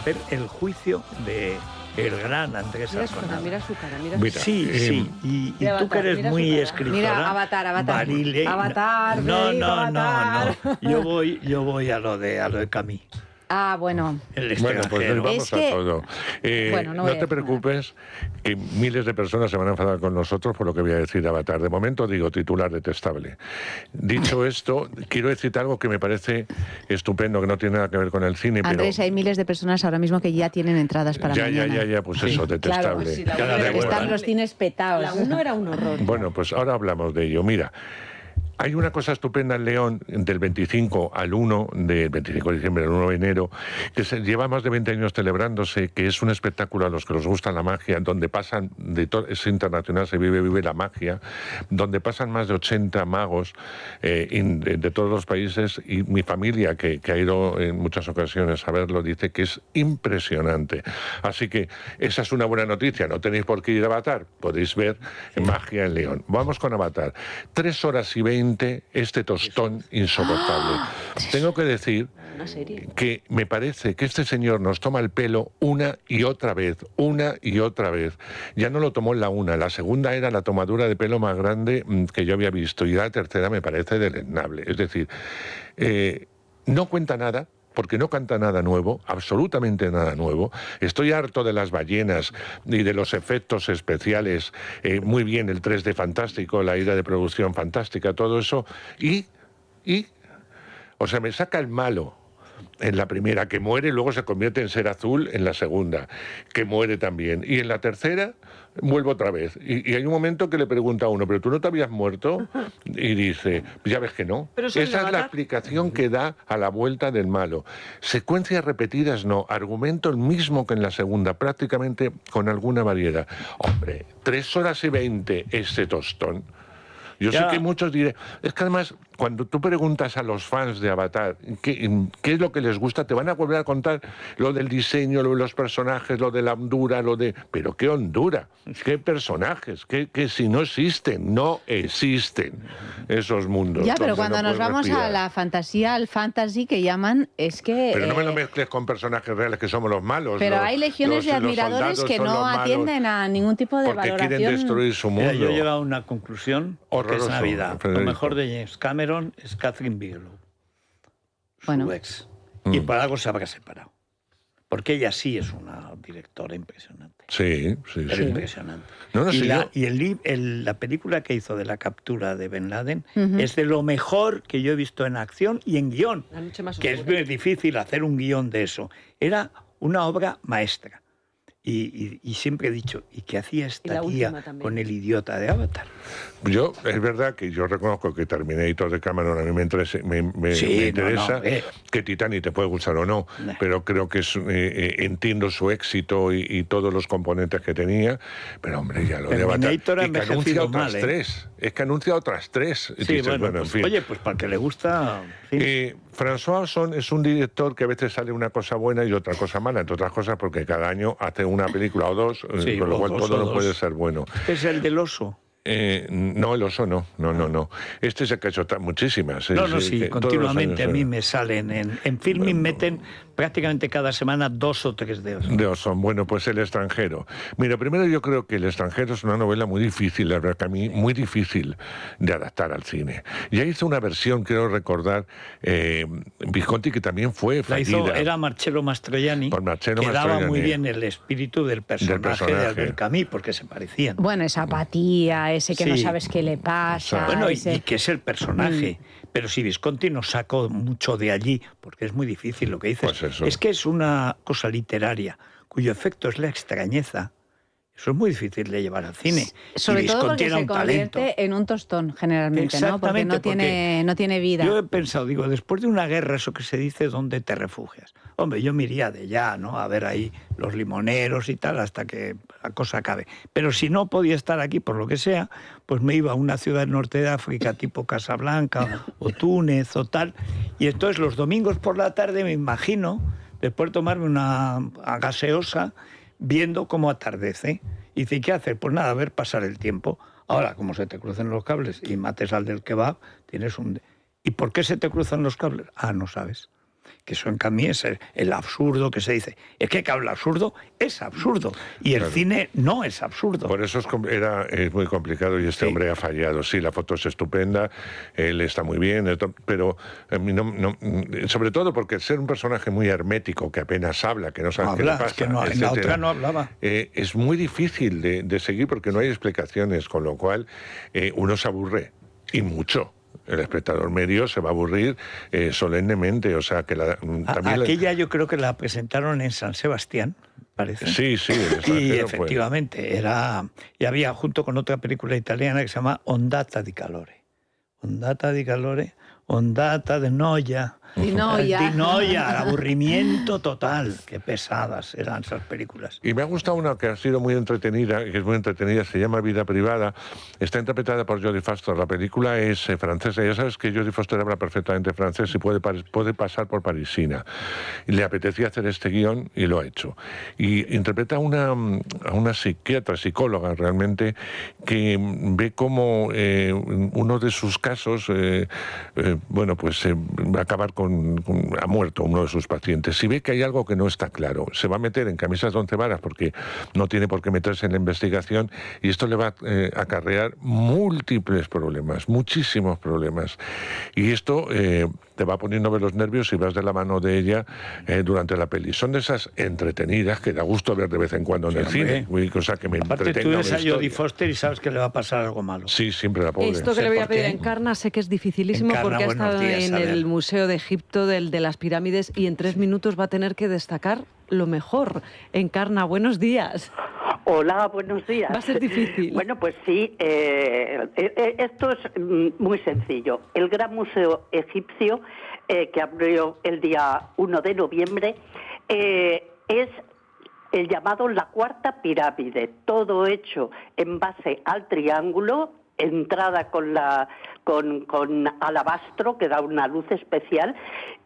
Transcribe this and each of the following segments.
hacer el juicio de el gran Andrés Arconada. Mira su cara, mira su cara. Sí. Y tú que eres muy escritora. Mira, Avatar. Barile, Avatar. No. Yo voy a lo de Camus. Ah, bueno. Bueno, pues vamos a todo. No te preocupes, que miles de personas se van a enfadar con nosotros por lo que voy a decir de Avatar. De momento digo titular detestable. Dicho esto, quiero decirte algo que me parece estupendo, que no tiene nada que ver con el cine. Andrés, hay miles de personas ahora mismo que ya tienen entradas para mañana. Ya, pues eso, detestable. Claro, pues están los cines petados. La 1 era un horror. Bueno, pues ahora hablamos de ello. Mira, hay una cosa estupenda en León del 25 al 1, del 25 de diciembre al 1 de enero, que se lleva más de 20 años celebrándose, que es un espectáculo a los que nos gusta la magia, donde pasan, es internacional, se vive la magia, donde pasan más de 80 magos de todos los países, y mi familia, que ha ido en muchas ocasiones a verlo, dice que es impresionante. Así que esa es una buena noticia, no tenéis por qué ir a Avatar, podéis ver magia en León. Vamos con Avatar. 3 horas y 20 este tostón insoportable. Tengo que decir que me parece que este señor nos toma el pelo una y otra vez. Ya no lo tomó en la una, la segunda era la tomadura de pelo más grande que yo había visto, y la tercera me parece deleznable. Es decir, no cuenta nada, porque no canta nada nuevo, absolutamente nada nuevo. Estoy harto de las ballenas y de los efectos especiales, muy bien, el 3D fantástico, la ida de producción fantástica, todo eso, o sea, me saca el malo en la primera, que muere y luego se convierte en ser azul en la segunda, que muere también, y en la tercera vuelve otra vez, y hay un momento que le pregunta a uno, ¿pero tú no te habías muerto? Y dice, ya ves que no. Esa es la explicación que da a la vuelta del malo. Secuencias repetidas no, argumento el mismo que en la segunda, prácticamente con alguna variedad. Hombre, 3 horas y 20 ese tostón. Yo sé que muchos dirán, es que además, cuando tú preguntas a los fans de Avatar qué es lo que les gusta, te van a volver a contar lo del diseño, lo de los personajes, lo de la hondura, ¿Pero qué hondura? ¿Qué personajes? Que si no existen esos mundos. Ya, pero cuando nos vamos a la fantasía, al fantasy que llaman, es que... Pero no me lo mezcles con personajes reales que somos los malos. Pero hay legiones de admiradores que no atienden a ningún tipo de valoración. Porque quieren destruir su mundo. Yo he llegado a una conclusión, que es Navidad. Lo mejor de James Cameron es Catherine Bigelow, su ex. Y por algo se habrá separado. Porque ella sí es una directora impresionante. Sí. Impresionante. La película que hizo de la captura de Bin Laden es de lo mejor que yo he visto en acción y en guión. Que es muy difícil hacer un guión de eso. Era una obra maestra. Y siempre he dicho, ¿y qué hacía esta tía con el idiota de Avatar? Es verdad que yo reconozco que Terminator de Cameron a mí me interesa, que Titanic te puede gustar o no, pero creo que entiendo su éxito y todos los componentes que tenía, pero hombre, ya lo de Avatar, y que anuncia otras 3, es que anuncia otras 3. Sí, dices, en fin. Oye, pues para que le gusta... François Ozon es un director que a veces sale una cosa buena y otra cosa mala, entre otras cosas porque cada año hace una película o dos, con lo cual todo no puede ser bueno. Es el del oso. No, el oso no. Este es el que ha hecho muchísimas. Sí, continuamente a mí me salen. En Filmin meten prácticamente cada semana 2 o 3 de oso. De oso. Bueno, pues El extranjero. Mira, primero yo creo que El extranjero es una novela muy difícil, la verdad que a mí muy difícil de adaptar al cine. Ya hizo una versión, quiero recordar, Visconti, que también fue fallida. Era Marcello Mastroianni, que daba muy bien el espíritu del personaje de Albert Camus, porque se parecían. Bueno, esa apatía, ese que no sabes qué le pasa. Bueno, y que es el personaje. Pero si Visconti nos sacó mucho de allí, porque es muy difícil lo que dices. Pues es que es una cosa literaria, cuyo efecto es la extrañeza. Eso es muy difícil de llevar al cine. Sobre todo porque se convierte en un tostón, generalmente, ¿no? Porque no tiene vida. Yo he pensado, después de una guerra, eso que se dice, ¿dónde te refugias? Hombre, yo me iría de ya, ¿no? A ver ahí los limoneros y tal, hasta que la cosa acabe. Pero si no podía estar aquí, por lo que sea, pues me iba a una ciudad del norte de África, tipo Casablanca, o Túnez, o tal. Y entonces los domingos por la tarde me imagino, después de tomarme una gaseosa, viendo cómo atardece. Y dice, ¿qué hacer? Pues nada, ver pasar el tiempo. Ahora, como se te crucen los cables y mates al del kebab, tienes un... ¿Y por qué se te cruzan los cables? Ah, no sabes. Que eso en Camus es el absurdo que se dice. Es que el absurdo es absurdo y el cine no es absurdo. Por eso es muy complicado y este hombre ha fallado. Sí, la foto es estupenda, él está muy bien, pero sobre todo porque ser un personaje muy hermético, que apenas habla, que no sabe qué le pasa, que no, en la otra no hablaba. Es muy difícil de seguir porque no hay explicaciones, con lo cual uno se aburre, y mucho. El espectador medio se va a aburrir solemnemente, o sea que aquella yo creo que la presentaron en San Sebastián, parece. Sí, y efectivamente y había junto con otra película italiana que se llama Ondata di Calore. Ondata di Calore, Ondata de Noia. Di Noia, aburrimiento total. Qué pesadas eran esas películas. Y me ha gustado una que ha sido muy entretenida, que es muy entretenida, se llama Vida Privada, está interpretada por Jodie Foster. La película es francesa, ya sabes que Jodie Foster habla perfectamente francés y puede pasar por parisina. Y le apetecía hacer este guión y lo ha hecho. Y interpreta a una psicóloga realmente, que ve cómo uno de sus casos, va a acabar ha muerto uno de sus pacientes. Si ve que hay algo que no está claro, se va a meter en camisas de 11 varas porque no tiene por qué meterse en la investigación, y esto le va a acarrear múltiples problemas, muchísimos problemas. Y esto te va poniendo de los nervios y vas de la mano de ella durante la peli. Son de esas entretenidas que da gusto ver de vez en cuando en el cine. Cosa que me aparte tú ves a Jodie Foster y sabes que le va a pasar algo malo. Sí, siempre la pobre. Esto que le voy a pedir a Encarna sé que es dificilísimo porque ha estado en el Museo de Egipto de las pirámides y en 3 minutos va a tener que destacar lo mejor. Encarna, buenos días. Hola, buenos días. Va a ser difícil. Bueno, pues sí, esto es muy sencillo. El Gran Museo Egipcio, que abrió el día 1 de noviembre, es el llamado la Cuarta Pirámide, todo hecho en base al triángulo, entrada con alabastro, que da una luz especial,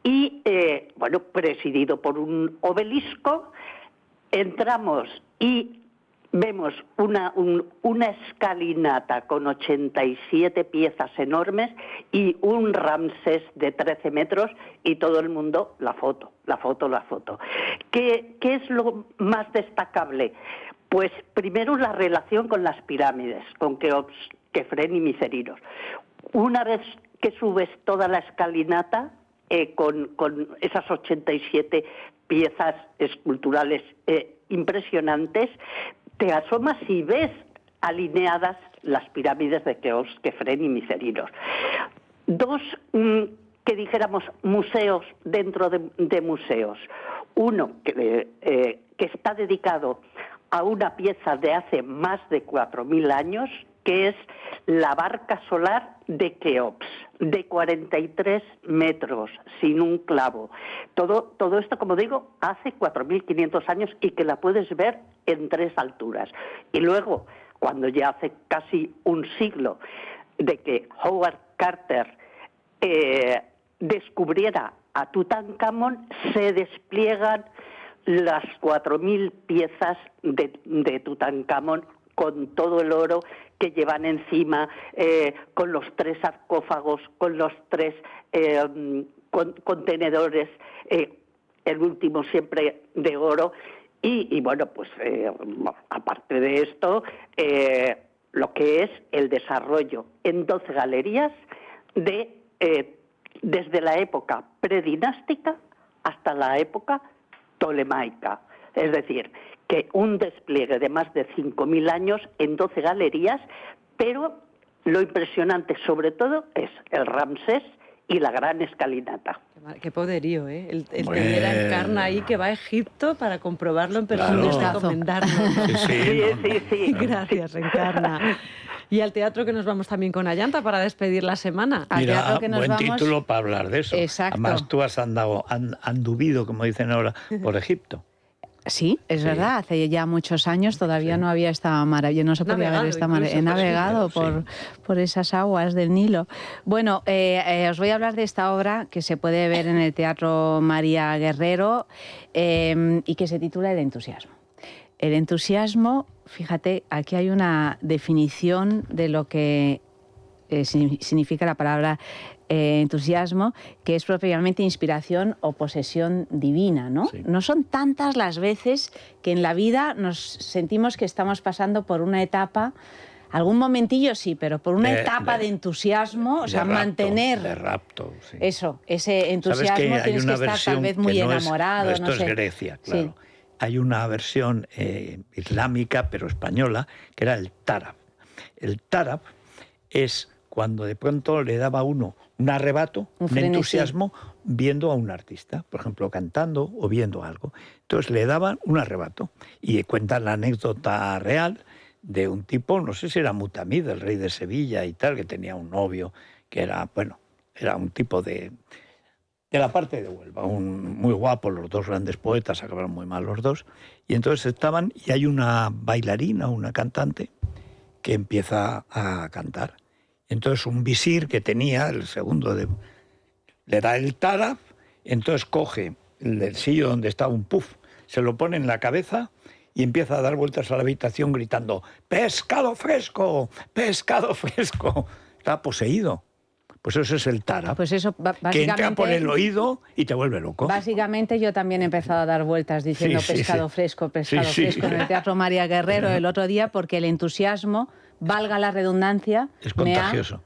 y presidido por un obelisco. Entramos y vemos una escalinata con 87 piezas enormes y un Ramsés de 13 metros y todo el mundo la foto. ¿Qué es lo más destacable? Pues primero la relación con las pirámides, con Keops, Kefren y Miserinos. Una vez que subes toda la escalinata con esas 87 piezas esculturales impresionantes, te asomas y ves alineadas las pirámides de Keops, Kefren y Miserinos. Dos, que dijéramos, museos dentro de museos. Uno que está dedicado a una pieza de hace más de 4.000 años, que es la barca solar de Keops, de 43 metros, sin un clavo. Todo esto, como digo, hace 4.500 años y que la puedes ver en 3 alturas. Y luego, cuando ya hace casi un siglo de que Howard Carter descubriera a Tutankamón, se despliegan las 4.000 piezas de Tutankamón con todo el oro que llevan encima, con los 3 sarcófagos, con los 3 contenedores, el último siempre de oro. Y bueno, pues aparte de esto, lo que es el desarrollo en 12 galerías desde la época predinástica hasta la época tolemaica. Es decir, que un despliegue de más de 5.000 años en 12 galerías, pero lo impresionante sobre todo es el Ramsés y la gran escalinata. Qué poderío, ¿eh? El tener a Encarna ahí que va a Egipto para comprobarlo en persona y recomendarlo. Sí. Gracias, Encarna. Y al teatro que nos vamos también con Ayanta para despedir la semana. Mira, buen título para hablar de eso. Exacto. Además tú has anduvido, como dicen ahora, por Egipto. Sí, es verdad, hace ya muchos años todavía no había esta maravilla, no se podía ver esta maravilla. He navegado por esas aguas del Nilo. Bueno, os voy a hablar de esta obra que se puede ver en el Teatro María Guerrero y que se titula El entusiasmo. El entusiasmo, fíjate, aquí hay una definición de lo que significa la palabra entusiasmo, que es propiamente inspiración o posesión divina, ¿no? Sí. No son tantas las veces que en la vida nos sentimos que estamos pasando por una etapa, algún momentillo sí, pero por una etapa de entusiasmo, o sea, rapto, mantener... De rapto, sí. Eso, ese entusiasmo, ¿Sabes que tienes que estar tal vez muy enamorado, esto es Grecia, claro. Sí. Hay una versión islámica, pero española, que era el tarab. El tarab es cuando de pronto le daba a uno un arrebato, un entusiasmo, viendo a un artista, por ejemplo, cantando o viendo algo. Entonces le daban un arrebato. Y cuentan la anécdota real de un tipo, no sé si era Mutamid, el rey de Sevilla y tal, que tenía un novio que era, bueno, era un tipo de la parte de Huelva, muy guapo, los dos grandes poetas, acabaron muy mal los dos, y entonces estaban, y hay una bailarina, una cantante, que empieza a cantar. Entonces un visir que tenía, el segundo, le da el tarab, entonces coge el del sillo donde estaba un puff, se lo pone en la cabeza y empieza a dar vueltas a la habitación gritando «¡Pescado fresco! ¡Pescado fresco!». Está poseído. Pues eso es el tarab, pues eso, que entra por el oído y te vuelve loco. Básicamente yo también he empezado a dar vueltas diciendo pescado fresco en el Teatro María Guerrero el otro día, porque el entusiasmo, valga la redundancia, es contagioso.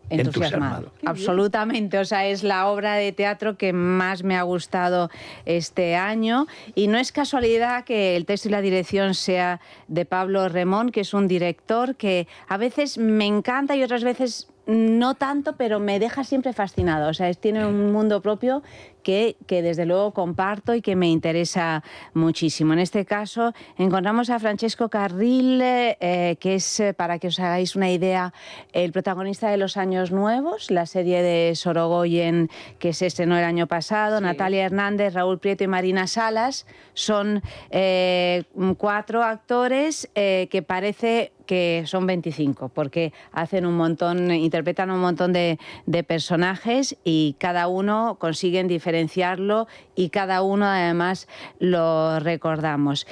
Entusiasmado. Absolutamente, o sea, es la obra de teatro que más me ha gustado este año, y no es casualidad que el texto y la dirección sea de Pablo Remón, que es un director que a veces me encanta y otras veces no tanto, pero me deja siempre fascinado. O sea, tiene un mundo propio que desde luego comparto y que me interesa muchísimo. En este caso encontramos a Francesco Carril, que es, para que os hagáis una idea, el protagonista de Los Años Nuevos, la serie de Sorogoyen que se estrenó el año pasado. Sí. Natalia Hernández, Raúl Prieto y Marina Salas son 4 actores que parece que son 25, porque hacen un montón, interpretan un montón de personajes, y cada uno consiguen diferenciarlo y cada uno además lo recordamos.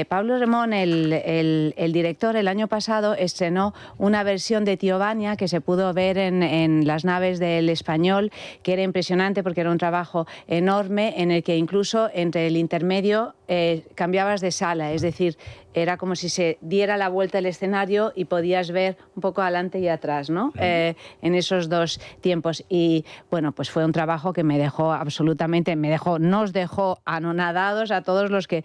Pablo Remón, el director, el año pasado estrenó una versión de Tío Vania que se pudo ver en las naves del Español, que era impresionante porque era un trabajo enorme en el que incluso entre el intermedio cambiabas de sala, es decir, era como si se diera la vuelta al escenario y podías ver un poco adelante y atrás, ¿no? En esos 2 tiempos. Y bueno, pues fue un trabajo que me dejó absolutamente, nos dejó anonadados a todos los que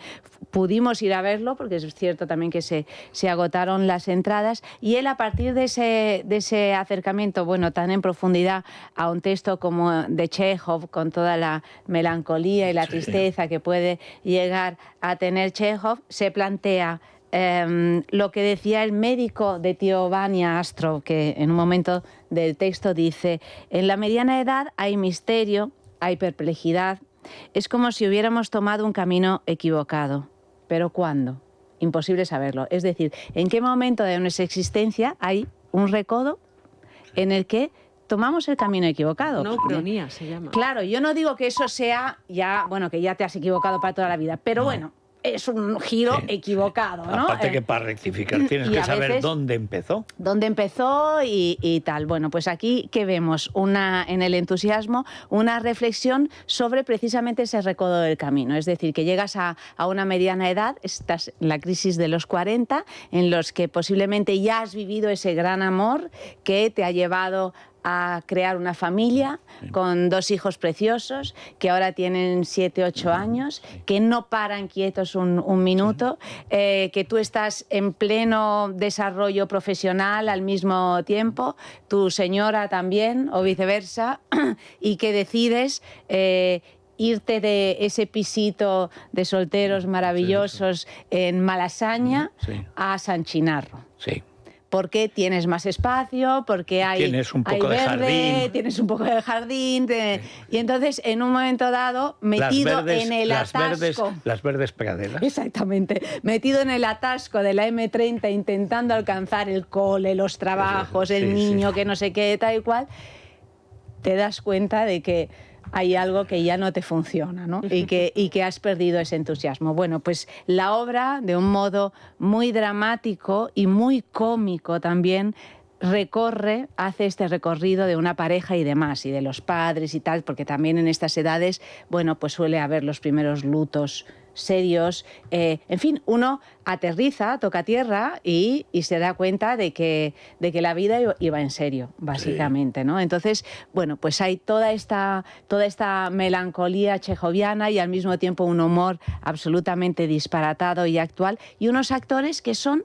pudimos ir a verlo, porque es cierto también que se agotaron las entradas. Y él, a partir de ese acercamiento, bueno, tan en profundidad a un texto como de Chekhov, con toda la melancolía y la tristeza que puede llegar a tener Chekhov, se plantea lo que decía el médico de Tío Vania, Astrov, que en un momento del texto dice: en la mediana edad hay misterio, hay perplejidad, es como si hubiéramos tomado un camino equivocado. ¿Pero cuándo? Imposible saberlo. Es decir, ¿en qué momento de nuestra existencia hay un recodo en el que tomamos el camino equivocado? No, cronía se llama. Claro, yo no digo que eso sea ya, bueno, que ya te has equivocado para toda la vida, pero bueno, es un giro equivocado, ¿no? Aparte que para rectificar tienes que saber dónde empezó. Dónde empezó y tal. Bueno, pues aquí, ¿qué vemos? En el entusiasmo, una reflexión sobre precisamente ese recodo del camino. Es decir, que llegas a una mediana edad, estás en la crisis de los 40, en los que posiblemente ya has vivido ese gran amor que te ha llevado a crear una familia con 2 hijos preciosos que ahora tienen 7, 8 años, que no paran quietos un minuto, que tú estás en pleno desarrollo profesional al mismo tiempo, tu señora también, o viceversa, y que decides irte de ese pisito de solteros maravillosos en Malasaña a San Chinarro. Sí. Porque tienes más espacio, porque tienes un poco de jardín. Tienes un poco de jardín. Y entonces, en un momento dado, metido en el atasco... Las verdes praderas. Exactamente. Metido en el atasco de la M30, intentando alcanzar el cole, los trabajos, el niño, que no sé qué, tal y cual, te das cuenta de que hay algo que ya no te funciona, ¿no? y que has perdido ese entusiasmo. Bueno, pues la obra, de un modo muy dramático y muy cómico también, hace este recorrido de una pareja y demás, y de los padres y tal, porque también en estas edades, bueno, pues suele haber los primeros lutos serios. En fin, uno aterriza, toca tierra y se da cuenta de que la vida iba en serio, básicamente, ¿no? Entonces, bueno, pues hay toda esta melancolía chejoviana y al mismo tiempo un humor absolutamente disparatado y actual, y unos actores que son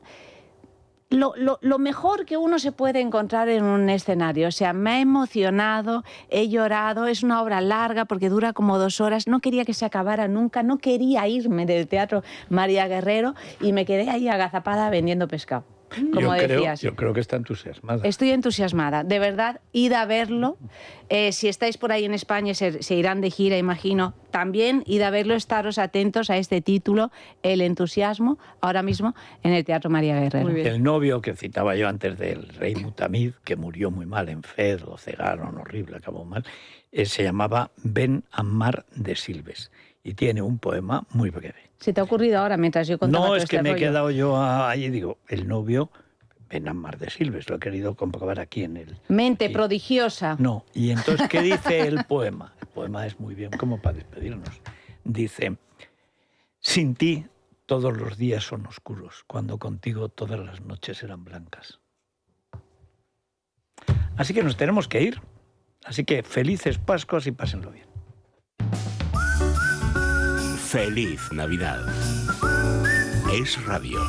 lo mejor que uno se puede encontrar en un escenario. O sea, me ha emocionado, he llorado, es una obra larga porque dura como 2 horas, no quería que se acabara nunca, no quería irme del Teatro María Guerrero y me quedé ahí agazapada vendiendo pescado. Como decías. Yo creo que está entusiasmada. Estoy entusiasmada, de verdad, id a verlo. Si estáis por ahí en España, se irán de gira, imagino. También id a verlo, estaros atentos a este título, El entusiasmo, ahora mismo en el Teatro María Guerrero. El novio que citaba yo antes del rey Mutamid, que murió muy mal en Fez, lo cegaron, horrible, acabó mal, se llamaba Ben Ammar de Silves y tiene un poema muy breve. ¿Se te ha ocurrido ahora mientras yo contaba No, todo es este que me he rollo? quedado yo ahí y digo, el novio Ben Ammar de Silves, lo he querido comprobar aquí en el... Mente aquí. prodigiosa. No, y entonces, ¿qué dice el poema? El poema es muy bien, como para despedirnos. Dice, sin ti todos los días son oscuros, cuando contigo todas las noches eran blancas. Así que nos tenemos que ir. Así que felices Pascuas y pásenlo bien. Feliz Navidad. Es Radio.